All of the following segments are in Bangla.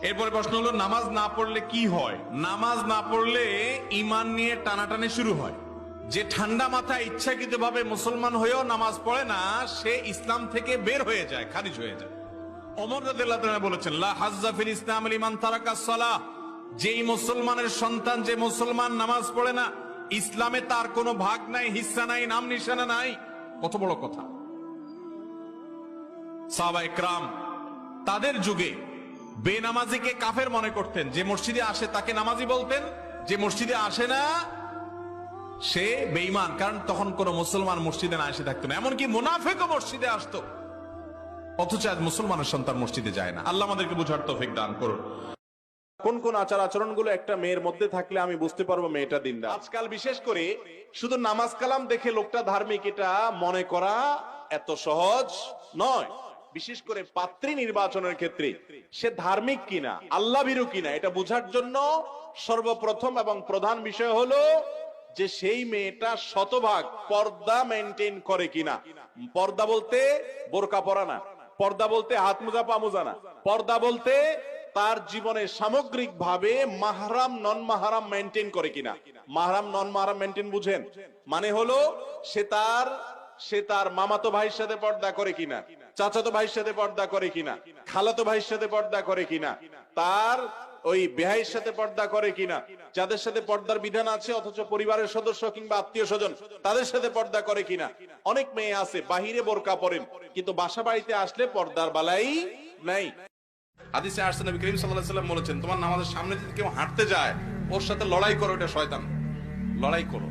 এরপরে প্রশ্ন হলো, নামাজ না পড়লে কি হয়? নামাজ না পড়লে ঈমান নিয়ে টানাটানি শুরু হয়। যে ঠান্ডা মাথায় ইচ্ছাকৃতভাবে মুসলমান হয়েও নামাজ পড়ে না, সে ইসলাম থেকে বের হয়ে যায়, খারিজ হয়ে যায়। ওমর রাদিয়াল্লাহু তাআলা বলেছেন, লা হাজ্জা ফিল ইসলাম লিমান তারাকা সালাহ। যেই মুসলমানের সন্তান, যে মুসলমান নামাজ পড়ে না, ইসলামে তার কোনো ভাগ নাই, হিস্সা নাই, নাম নিশানা নাই। কত বড় কথা! সাহাবা ইকরাম তাদের যুগে বেনামাজিকে কাফের মনে করতেন। যে মসজিদে আসে তাকে নামাজি বলতেন, যে মসজিদে আসে না সে বেঈমান। কারণ তখন কোন মুসলমান মসজিদে না এসে থাকতো না, এমনকি মুনাফিকও মসজিদে আসতো। অথচ আজ মুসলমানের সন্তান মসজিদে যায় না। আল্লাহ আমাদেরকে বুঝার তৌফিক দান করুন। কোন কোন আচার আচরণ গুলো একটা মেয়ের মধ্যে থাকলে আমি বুঝতে পারবো মেয়েটা দিনদার? আজকাল বিশেষ করে শুধু নামাজ কালাম দেখে লোকটা ধার্মিক, এটা মনে করা এত সহজ নয়। বিশেষ করে পাত্রী নির্বাচনের ক্ষেত্রে সে ধার্মিক কিনা, আল্লাহ ভীরু কিনা, এটা বোঝার জন্য সর্বপ্রথম এবং প্রধান বিষয় হলো যে সেই মেয়েটা শতভাগ পর্দা মেনটেন করে কিনা। পর্দা বলতে বোরকা পরা না, পর্দা বলতে হাত মোজা পা মোজা না, পর্দা বলতে তার জীবনে সামগ্রিক ভাবে মাহরাম নন মাহরাম মেনটেন করে কিনা। মাহরাম নন মাহরাম মেনটেন বুঝেন? মানে হলো সে তার মামাতো ভাইয়ের সাথে পর্দা করে কিনা, চাচাতো ভাইয়ের সাথে পর্দা করে কিনা, খালাতো ভাইয়ের সাথে পর্দা করে কিনা, তার ওই বেহাইয়ের সাথে পর্দা করে কিনা, যাদের সাথে পর্দার বিধান আছে অথচ পরিবারের সদস্য কিংবা আত্মীয় স্বজন তাদের সাথে পর্দা করে কিনা। অনেক মেয়ে আছে বাহিরে বোরকা পরেন কিন্তু বাসা বাড়িতে আসলে পর্দার বালাই নাই। হাদিসে আসছে, নবী করিম সাল্লাল্লাহু আলাইহি ওয়াসাল্লাম বলেছেন, তোমার নামাজের সামনে যদি কেউ হাঁটতে যায়, ওর সাথে লড়াই করো, এটা শয়তান। লড়াই করো,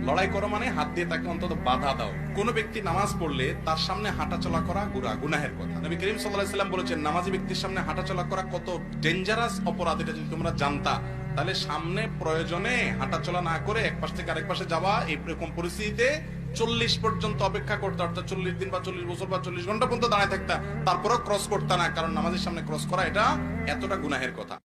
লড়াই করো মানে হাত দিয়ে তাকে অন্তত বাধা দাও। কোন ব্যক্তি নামাজ পড়লে তার সামনে হাঁটাচলা করা গুনাহের কথা। নবী করিম সাল্লাল্লাহু আলাইহি ওয়াসাল্লাম বলেছেন, নামাজি ব্যক্তির সামনে হাঁটাচলা করা কত ডেঞ্জারাস অপরাধ, এটা যদি তোমরা জানতা তাহলে সামনে প্রয়োজনে হাঁটাচলা না করে এক পাশ থেকে আরেক পাশে যাওয়া, এরকম পরিস্থিতিতে 40 পর্যন্ত অপেক্ষা করতে, অর্থাৎ 40 দিন বা 40 বছর বা 40 ঘন্টা পর্যন্ত দাঁড়ায় থাকতা, তারপরও ক্রস করতে না, কারণ নামাজের সামনে ক্রস করা এটা এতটা গুনাহের কথা।